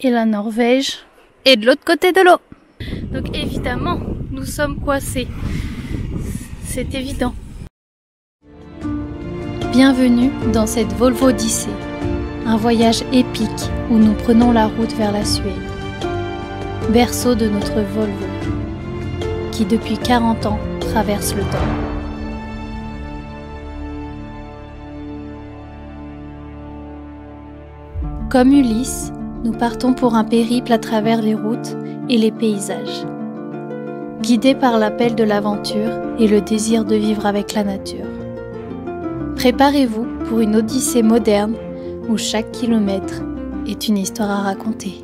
et la Norvège est de l'autre côté de l'eau. Donc évidemment, nous sommes coincés. C'est évident. Bienvenue dans cette Volvo Odyssée, un voyage épique où nous prenons la route vers la Suède, berceau de notre Volvo, qui depuis 40 ans traverse le temps. Comme Ulysse, nous partons pour un périple à travers les routes et les paysages, guidés par l'appel de l'aventure et le désir de vivre avec la nature. Préparez-vous pour une odyssée moderne où chaque kilomètre est une histoire à raconter.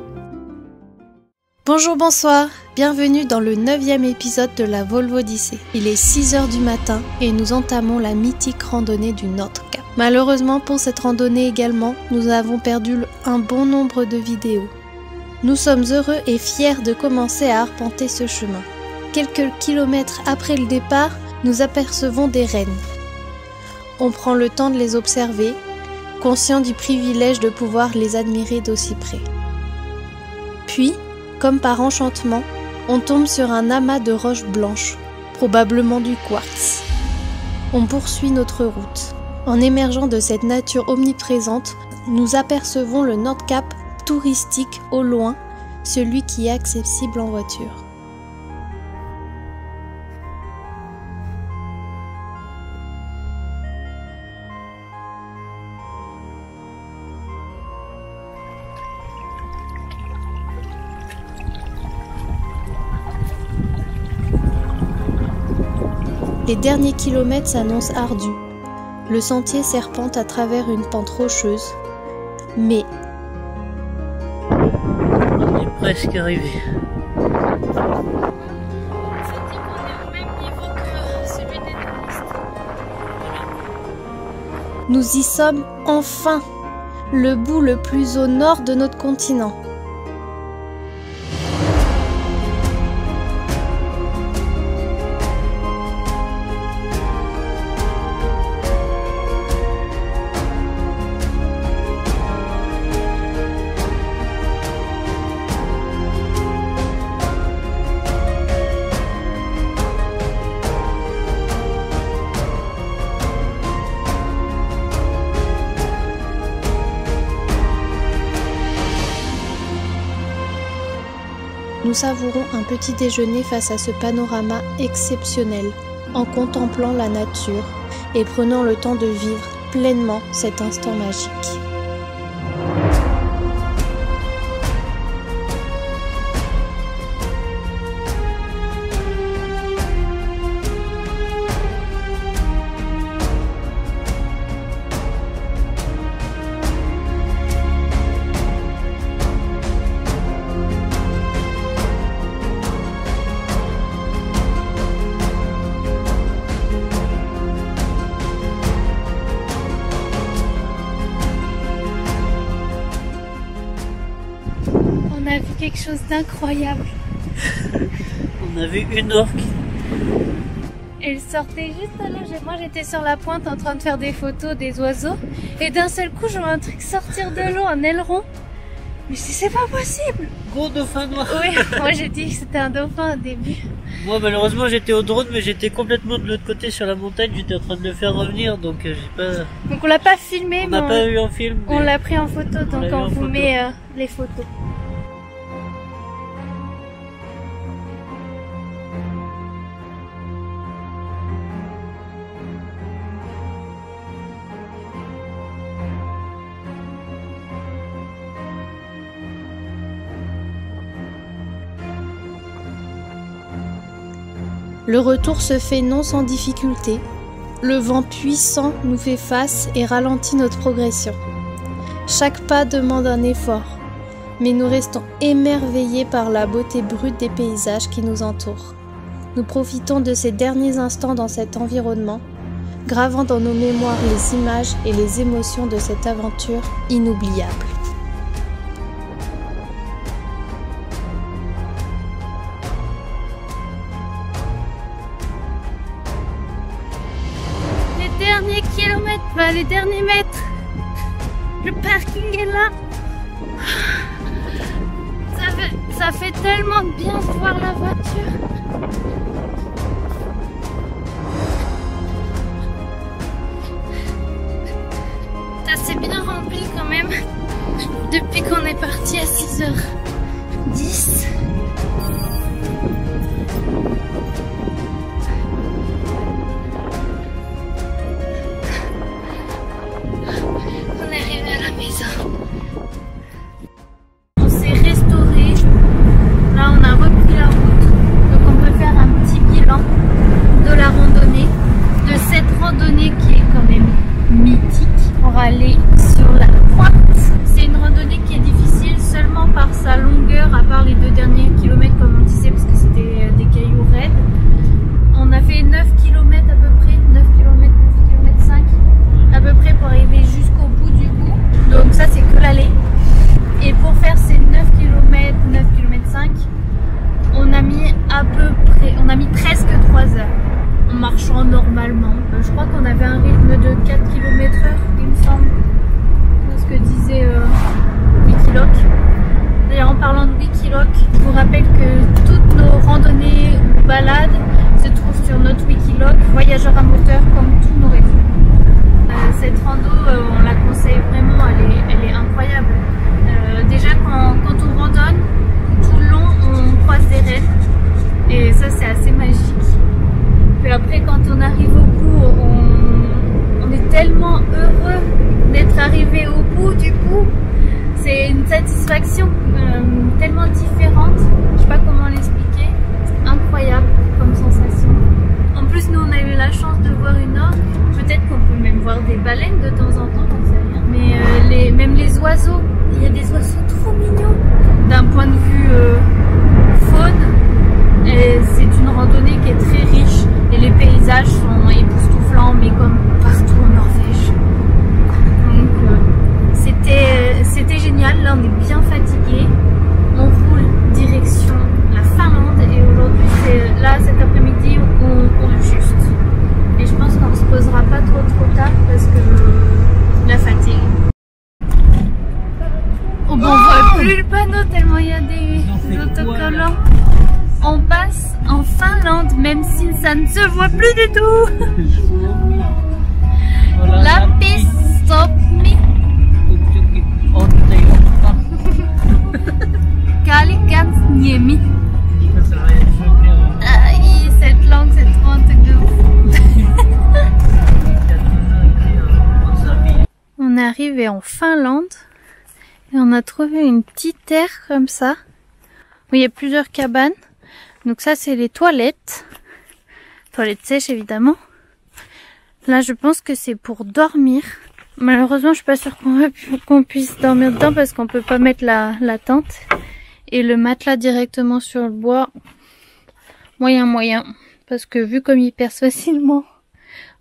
Bonjour, bonsoir, bienvenue dans le 9e épisode de la Volvo Odyssée. Il est 6h du matin et nous entamons la mythique randonnée du Nordkap. Malheureusement pour cette randonnée également, nous avons perdu un bon nombre de vidéos. Nous sommes heureux et fiers de commencer à arpenter ce chemin. Quelques kilomètres après le départ, nous apercevons des rennes. On prend le temps de les observer, conscient du privilège de pouvoir les admirer d'aussi près. Puis, comme par enchantement, on tombe sur un amas de roches blanches, probablement du quartz. On poursuit notre route. En émergeant de cette nature omniprésente, nous apercevons le Nordkap touristique au loin, celui qui est accessible en voiture. Les derniers kilomètres s'annoncent ardus. Le sentier serpente à travers une pente rocheuse, mais on est presque arrivé. Nous y sommes enfin, le bout le plus au nord de notre continent. Nous savourons un petit déjeuner face à ce panorama exceptionnel, en contemplant la nature et prenant le temps de vivre pleinement cet instant magique. On a vu quelque chose d'incroyable. On a vu une orque. Elle sortait juste là. Moi j'étais sur la pointe en train de faire des photos des oiseaux. Et d'un seul coup je vois un truc sortir de l'eau, un aileron. Mais c'est pas possible. Gros dauphin noir. Oui, moi j'ai dit que c'était un dauphin au début. Moi malheureusement j'étais au drone mais j'étais complètement de l'autre côté sur la montagne. J'étais en train de le faire revenir donc j'ai pas... Donc on l'a pas filmé. On n'a pas eu en film. On l'a pris en photo donc on vous met les photos. Le retour se fait non sans difficulté. Le vent puissant nous fait face et ralentit notre progression. Chaque pas demande un effort, mais nous restons émerveillés par la beauté brute des paysages qui nous entourent. Nous profitons de ces derniers instants dans cet environnement, gravant dans nos mémoires les images et les émotions de cette aventure inoubliable. Derniers kilomètres, les derniers mètres. Le parking est là. Ça fait tellement de bien de voir la voiture. C'est assez bien rempli quand même. Depuis qu'on est parti à 6h10. On est arrivé à la maison. On s'est restauré. Là on a repris la route. Donc on peut faire un petit bilan de la randonnée. De cette randonnée qui est quand même mythique. Pour aller sur la pointe. C'est une randonnée qui est difficile seulement par sa longueur, à part les 2 derniers kilomètres comme on disait parce que c'était des cailloux raides. On a fait 9 km à peu près, 9 km, 9 km 5 à peu près pour arriver jusqu'au bout du bout. Donc ça c'est que l'aller. Et pour faire ces 9 km, 9 km 5, on a mis presque 3 heures en marchant normalement. Je crois qu'on avait un rythme de 4 km/h, il me semble. C'est ce que disait Wikiloc. D'ailleurs, en parlant de Wikiloc, je vous rappelle que toutes nos randonnées ou balades se trouvent sur notre Wikiloc, voyageurs à moteur, comme tous nos réseaux. Cette rando, on la conseille vraiment, elle est incroyable. Déjà, quand on randonne, tout le long, on croise des rennes. Et ça, c'est assez magique. Puis après, quand on arrive au bout, on est tellement heureux d'être arrivé au bout du bout. C'est une satisfaction tellement différente. Je sais pas comment l'expliquer. C'est incroyable comme sensation. En plus, nous, on a eu la chance de voir une orque. Peut-être qu'on peut même voir des baleines de temps en temps, j'en sais rien. Mais même les oiseaux, il y a des oiseaux trop mignons. D'un point de vue faune, c'est une randonnée qui est très riche. Et les paysages sont époustouflants, mais comme partout en Norvège. Donc c'était génial. Là on est bien fatigué. On roule direction la Finlande et aujourd'hui là cet après-midi on roule juste. Et je pense qu'on se posera pas trop tard parce que la fatigue. Oh bon, on voit plus le panneau tellement il y a des autocollants. On passe en Finlande, même si ça ne se voit plus du tout. La piste Sopmi. Kalikans-Niemi. Aïe, cette langue, c'est trop un truc de ouf. On est arrivé en Finlande et on a trouvé une petite terre comme ça où il y a plusieurs cabanes. Donc ça c'est les toilettes. Toilettes sèches évidemment. Là je pense que c'est pour dormir. Malheureusement je suis pas sûre qu'on puisse dormir dedans parce qu'on peut pas mettre la tente. Et le matelas directement sur le bois. Moyen. Parce que vu comme il perce facilement,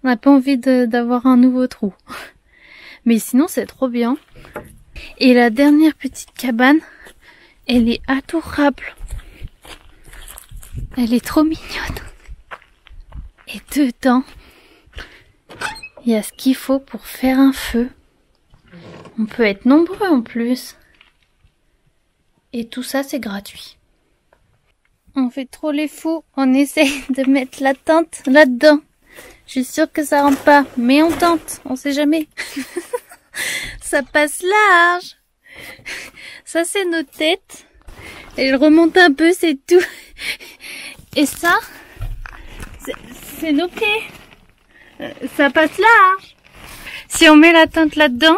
on n'a pas envie d'avoir un nouveau trou. Mais sinon c'est trop bien. Et la dernière petite cabane, elle est adorable. Elle est trop mignonne. Et dedans, il y a ce qu'il faut pour faire un feu. On peut être nombreux en plus. Et tout ça, c'est gratuit. On fait trop les fous. On essaye de mettre la tente là-dedans. Je suis sûre que ça rentre pas. Mais on tente. On sait jamais. Ça passe large. Ça, c'est nos têtes. Elle remonte un peu, c'est tout. Et ça, c'est nos pieds. Ça passe large. Si on met la tente là-dedans,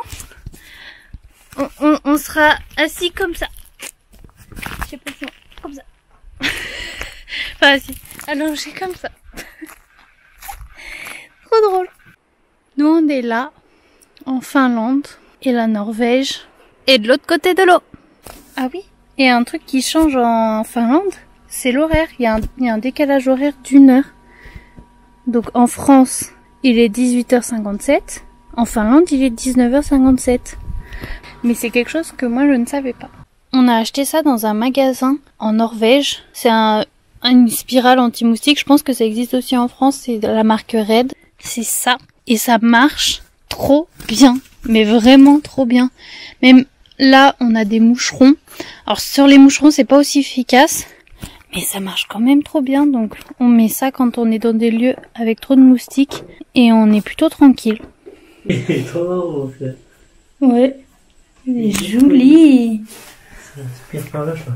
on sera assis comme ça. Je sais pas si on... Comme ça. Enfin, assis. Allongé comme ça. Trop drôle. Nous, on est là, en Finlande, et la Norvège est de l'autre côté de l'eau. Ah oui. Et un truc qui change en Finlande, c'est l'horaire. Il y a un décalage horaire d'1 heure. Donc en France, il est 18h57. En Finlande, il est 19h57. Mais c'est quelque chose que moi, je ne savais pas. On a acheté ça dans un magasin en Norvège. C'est une spirale anti-moustique. Je pense que ça existe aussi en France. C'est de la marque Red. C'est ça. Et ça marche trop bien. Mais vraiment trop bien. Même là on a des moucherons. Alors sur les moucherons c'est pas aussi efficace, mais ça marche quand même trop bien. Donc on met ça quand on est dans des lieux avec trop de moustiques et on est plutôt tranquille. C'est trop marrant en fait. Ouais, il est joli. Ça aspire par là je crois.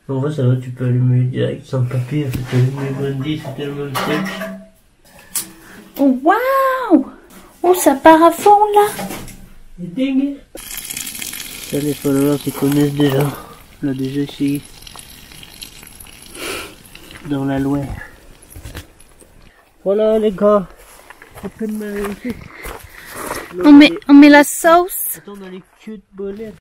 En vrai ça va, tu peux allumer direct sans papier, c'est tellement grandi, c'est tellement sec. Oh waouh! Oh ça part à fond là! C'est dingue! Ça les followers ils connaissent déjà. Là déjà ici. Dans la Loire. Voilà les gars. On met la sauce. Attends, on a les cute bolets.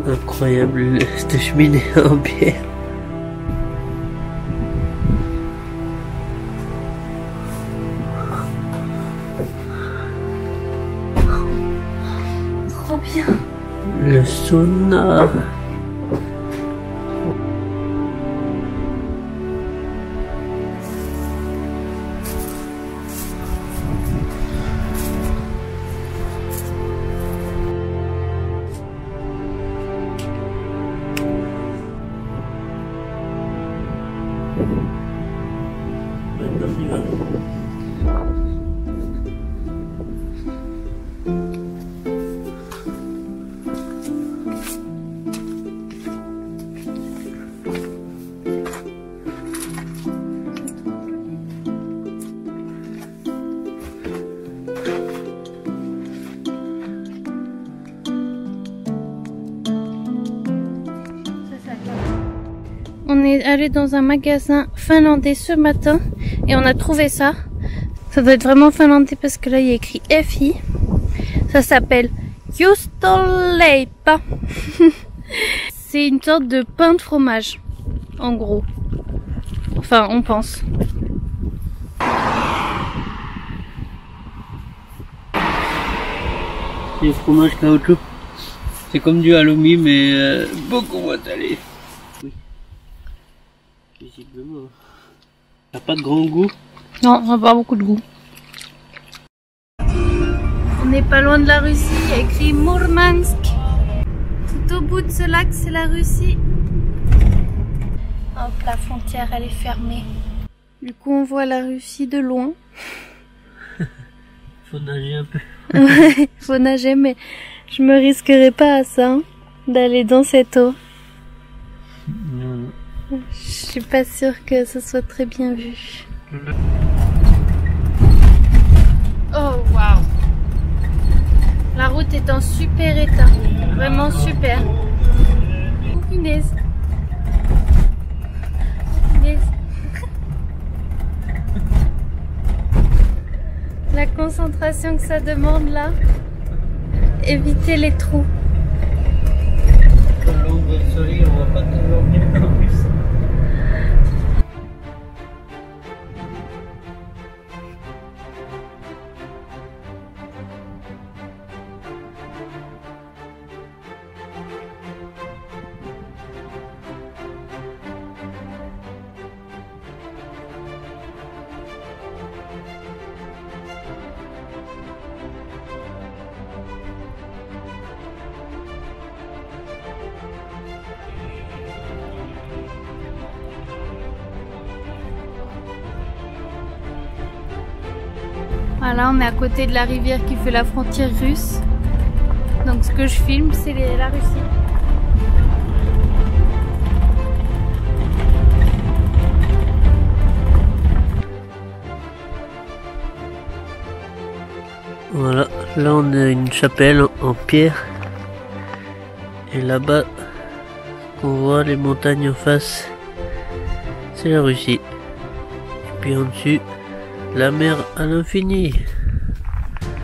Incroyable cette cheminée en pierre. Trop bien. Le sauna. On est allé dans un magasin finlandais ce matin et on a trouvé ça. Ça doit être vraiment finlandais parce que là il y a écrit FI. Ça s'appelle Juustoleipä. C'est une sorte de pain de fromage, en gros. Enfin, on pense. C'est fromage caoutchouc. C'est comme du halloumi mais beaucoup moins salé. Oui. Visiblement. Ça n'a pas de grand goût. Non, ça n'a pas beaucoup de goût. On n'est pas loin de la Russie, il y a écrit Mourmansk. Tout au bout de ce lac, c'est la Russie. Hop, la frontière, elle est fermée. Du coup, on voit la Russie de loin. Faut nager un peu. Ouais, faut nager, mais je me risquerai pas à ça, hein, d'aller dans cette eau. Non. Je suis pas sûre que ce soit très bien vu. Oh waouh! La route est en super état, vraiment super. Oh punaise! Punaise. La concentration que ça demande là. Éviter les trous. Dans l'ombre du soleil, on va pas toujours bien en plus. Voilà, on est à côté de la rivière qui fait la frontière russe. Donc ce que je filme, c'est la Russie. Voilà, là on a une chapelle en pierre. Et là-bas, on voit les montagnes en face. C'est la Russie. Et puis en dessus, la mer à l'infini.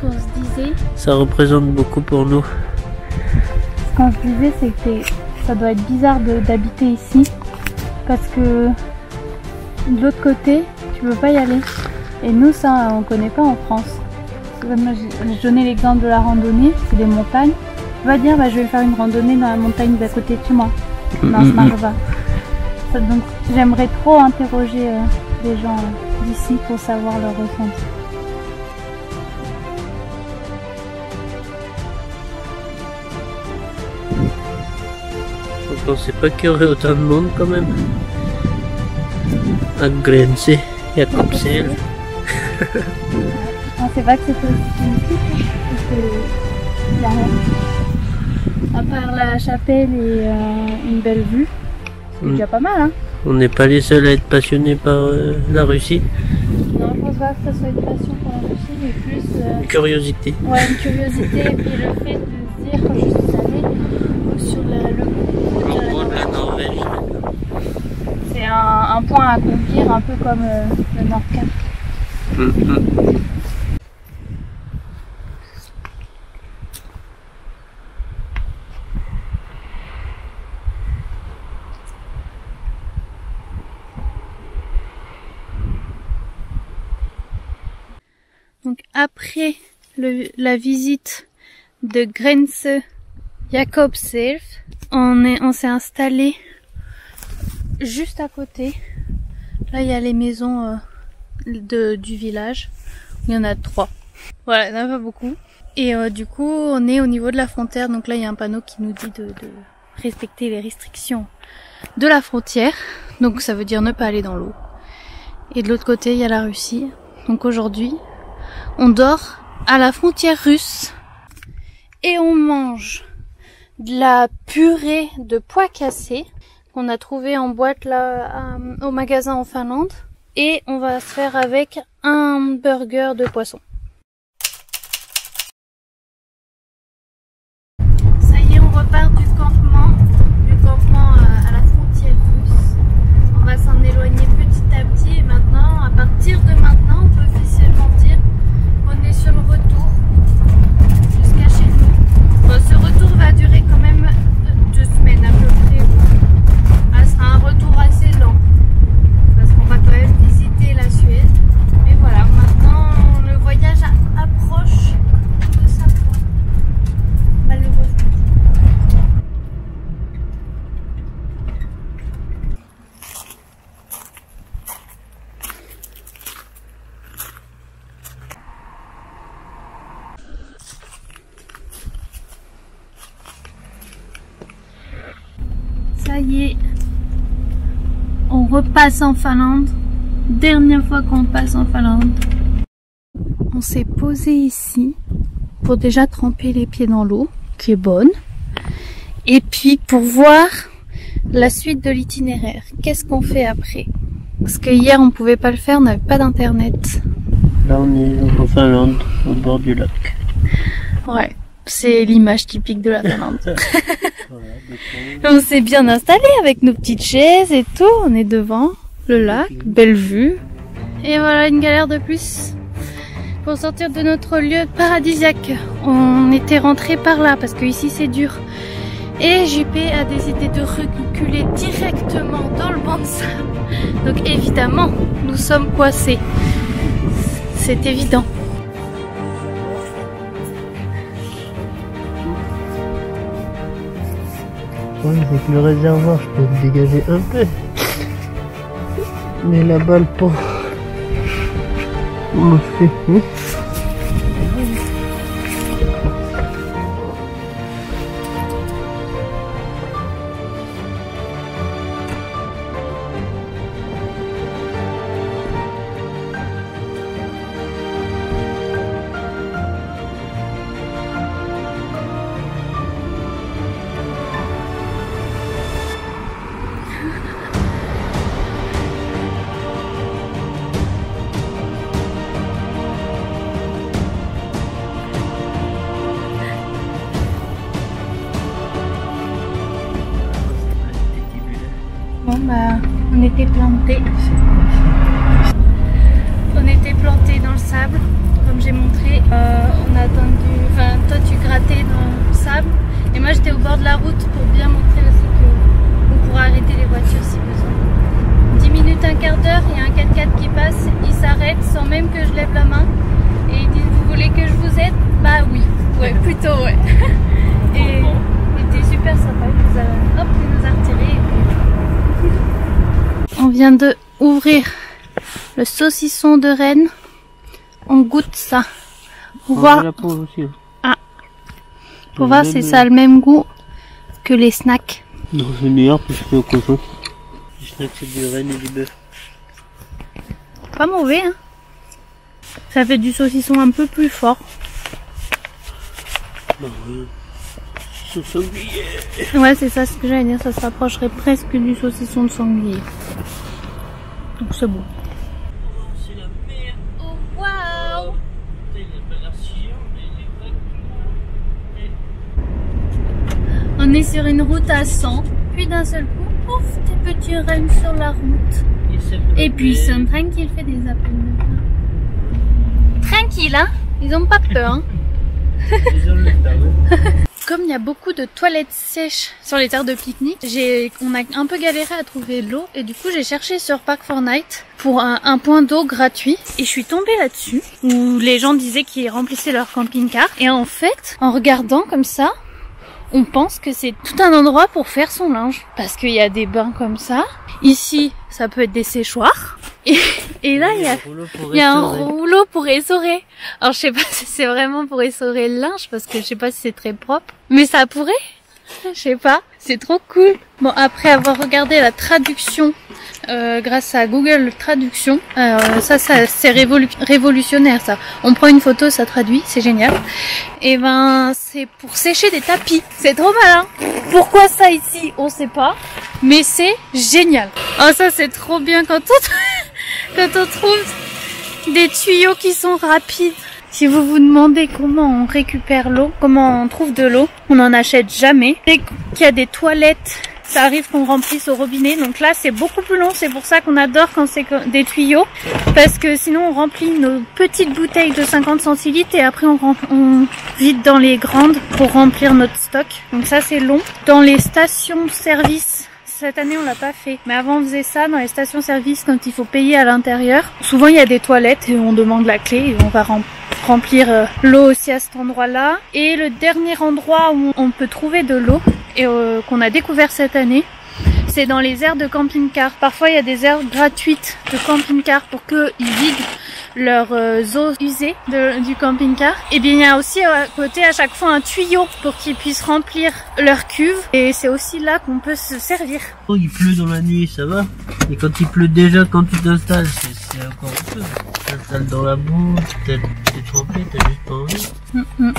On se disait. Ça représente beaucoup pour nous. Ce qu'on se disait, c'est que ça doit être bizarre d'habiter ici. parce que de l'autre côté, tu peux pas y aller. Et nous, ça, on connaît pas en France. Moi, j'ai donné l'exemple de la randonnée, c'est des montagnes. Tu vas dire, bah, je vais faire une randonnée dans la montagne d'à côté de chez moi. Non, ça marche pas. Donc, j'aimerais trop interroger les gens d'ici pour savoir leur ressenti. Je pensais pas qu'il y aurait autant de monde quand même. À Grense, Jakobselv. On sait pas que c'était aussi magnifique, hein. À part la chapelle et une belle vue, c'est déjà pas mal, hein. On n'est pas les seuls à être passionnés par la Russie. Non, je pense pas que ça soit une passion pour la Russie, mais plus... Une curiosité. Ouais, une curiosité, et puis le fait de se dire, quand je suis allée sur le gros de la Norvège. C'est un point à accomplir, un peu comme le Nordcap. Donc après la visite de Grense Jakobselv, on s'est installé juste à côté. Là il y a les maisons du village. Il y en a 3. Voilà, il n'y en a pas beaucoup. Et du coup on est au niveau de la frontière. Donc là il y a un panneau qui nous dit de respecter les restrictions de la frontière. Donc ça veut dire ne pas aller dans l'eau. Et de l'autre côté il y a la Russie. Donc aujourd'hui on dort à la frontière russe et on mange de la purée de pois cassés qu'on a trouvé en boîte là au magasin en Finlande, et on va se faire avec un burger de poisson. Ça y est, on repart du campement à la frontière russe. On va s'en éloigner petit à petit et maintenant, à partir de maintenant, on peut officiellement dire on est sur le retour jusqu'à chez nous. Bon, ce retour va durer quand même 2 semaines à peu près. Ah, ce sera un retour assez lent parce qu'on va quand même visiter la Suède. Mais voilà, maintenant le voyage approche de sa fin, malheureusement. Ça y est, on repasse en Finlande. Dernière fois qu'on passe en Finlande. On s'est posé ici pour déjà tremper les pieds dans l'eau, qui est bonne. Et puis pour voir la suite de l'itinéraire. Qu'est-ce qu'on fait après? Parce que hier on pouvait pas le faire, on n'avait pas d'internet. Là on est en Finlande, au bord du lac. Ouais, c'est l'image typique de la Finlande. On s'est bien installé avec nos petites chaises et tout, on est devant le lac, belle vue. Et voilà une galère de plus pour sortir de notre lieu paradisiaque. On était rentré par là parce que ici c'est dur. Et JP a décidé de reculer directement dans le banc de sable. Donc évidemment, nous sommes coincés. C'est évident. Ouais, avec le réservoir, je peux me dégager un peu. Mais là-bas, le pont me fait... Bon bah, on était plantés. On était plantés dans le sable, comme j'ai montré. On a attendu, enfin toi tu grattais dans le sable et moi j'étais au bord de la route pour bien montrer aussi qu'on pourra arrêter les voitures si besoin. minutes, un quart d'heure, il y a un 4x4 qui passe, il s'arrête sans même que je lève la main. Et il dit, vous voulez que je vous aide? Bah oui, ouais, plutôt ouais. Et il était super sympa, il nous a retiré. On vient de ouvrir le saucisson de Rennes. On goûte ça. Pour voir, pour voir si ça a le même goût que les snacks. Non, c'est meilleur parce que c'est au cochon. Les snacks, c'est du Rennes et du bœuf. Pas mauvais, hein. Ça fait du saucisson un peu plus fort. Bah oui. Saucisson sanglier. Ouais, c'est ça ce que j'allais dire. Ça se rapprocherait presque du saucisson de sanglier. Donc c'est bon. C'est la mer. Oh waouh! Il a pas l'air chiant, mais il est vaguement. On est sur une route à 100. Puis d'un seul coup, ouf, des petits rennes sur la route. Et puis ils sont tranquilles, fait des appels. Tranquille, hein? Ils ont pas peur, hein? Comme il y a beaucoup de toilettes sèches sur les terres de pique-nique, on a un peu galéré à trouver de l'eau et du coup j'ai cherché sur Park4Night pour un point d'eau gratuit et je suis tombée là-dessus où les gens disaient qu'ils remplissaient leur camping-car et en fait, en regardant comme ça, on pense que c'est tout un endroit pour faire son linge parce qu'il y a des bains comme ça. Ici, ça peut être des séchoirs. Et là, il y a un rouleau pour essorer. Alors, je sais pas si c'est vraiment pour essorer le linge parce que je sais pas si c'est très propre. Mais ça pourrait. Je sais pas. C'est trop cool. Bon, après avoir regardé la traduction grâce à Google Traduction, ça c'est révolutionnaire ça. On prend une photo, ça traduit, c'est génial. Et ben, c'est pour sécher des tapis. C'est trop malin. Pourquoi ça ici, on sait pas. Mais c'est génial. Oh, ça c'est trop bien quand on trouve des tuyaux qui sont rapides. Si vous vous demandez comment on récupère l'eau, comment on trouve de l'eau, on n'en achète jamais. Dès qu'il y a des toilettes, ça arrive qu'on remplisse au robinet. Donc là, c'est beaucoup plus long. C'est pour ça qu'on adore quand c'est des tuyaux. Parce que sinon, on remplit nos petites bouteilles de 50 centilitres et après, on vide dans les grandes pour remplir notre stock. Donc ça, c'est long. Dans les stations-service, cette année, on l'a pas fait. Mais avant, on faisait ça dans les stations-service quand il faut payer à l'intérieur. Souvent, il y a des toilettes et on demande la clé et on va remplir l'eau aussi à cet endroit-là. Et le dernier endroit où on peut trouver de l'eau et qu'on a découvert cette année, c'est dans les aires de camping-car. Parfois, il y a des aires gratuites de camping-car pour qu'ils vident leurs eaux usées du camping-car. Et bien, il y a aussi à côté à chaque fois un tuyau pour qu'ils puissent remplir leur cuve. Et c'est aussi là qu'on peut se servir. Oh, il pleut dans la nuit, ça va. Et quand il pleut déjà, quand tu t'installes, c'est encore un peu. Tu t'installes dans la boue, t'es trempé, t'as juste pas envie.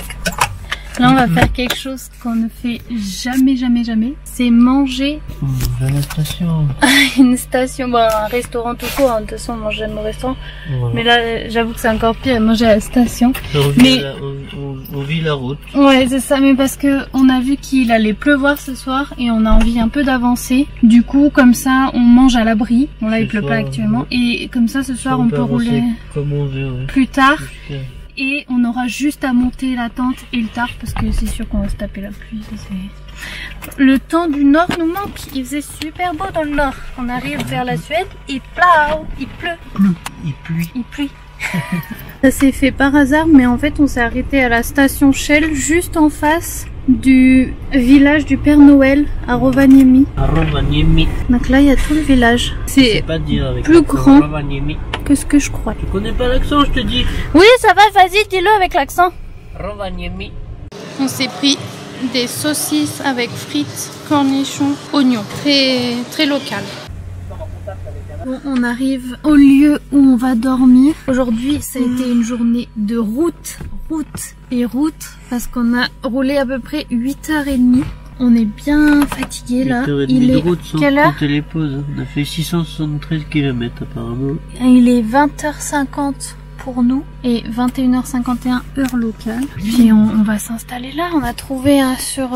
Là, on va faire quelque chose qu'on ne fait jamais. C'est manger. À la station. Une station, bon, un restaurant tout court. De toute façon, on mange jamais au restaurant. Voilà. Mais là, j'avoue que c'est encore pire, manger à la station. On vit la route. Ouais, c'est ça. Mais parce que on a vu qu'il allait pleuvoir ce soir et on a envie un peu d'avancer. Du coup, comme ça, on mange à l'abri. Bon, là, il pleut pas actuellement. Et comme ça, ce soir, on peut rouler comme on veut, ouais. Plus tard. Et on aura juste à monter la tente et le tarp parce que c'est sûr qu'on va se taper la pluie. Le temps du nord nous manque. Il faisait super beau dans le nord. On arrive vers la Suède et plau, il pleut. Il pluie. Ça s'est fait par hasard, mais en fait on s'est arrêté à la station Shell juste en face du village du Père Noël à Rovaniemi. Donc là il y a tout le village. C'est plus grand que ce que je crois. Tu connais pas l'accent, je te dis. Oui, ça va, vas-y, dis-le avec l'accent. Rovaniemi. On s'est pris des saucisses avec frites, cornichons, oignons. Très local. Bon, on arrive au lieu où on va dormir. Aujourd'hui, ça a été une journée de route parce qu'on a roulé à peu près 8h30. On est bien fatigué là. Il est quelle heure? Les pauses. On a fait 673 km apparemment. Il est 20h50 pour nous et 21h51 heure locale. Puis on va s'installer là. On a trouvé sur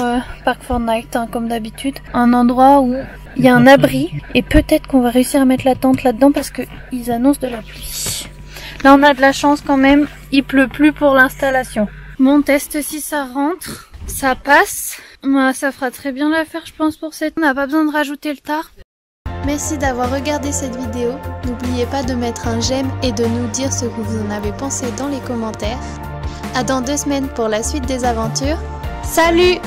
Park4Night, comme d'habitude, un endroit où il y a un abri et peut-être qu'on va réussir à mettre la tente là-dedans parce qu'ils annoncent de la pluie. Là on a de la chance quand même, il pleut plus pour l'installation. Mon test, si ça rentre, ça passe. Ça fera très bien l'affaire je pense pour cette. On n'a pas besoin de rajouter le tarp. Merci d'avoir regardé cette vidéo. N'oubliez pas de mettre un j'aime et de nous dire ce que vous en avez pensé dans les commentaires. À dans 2 semaines pour la suite des aventures. Salut!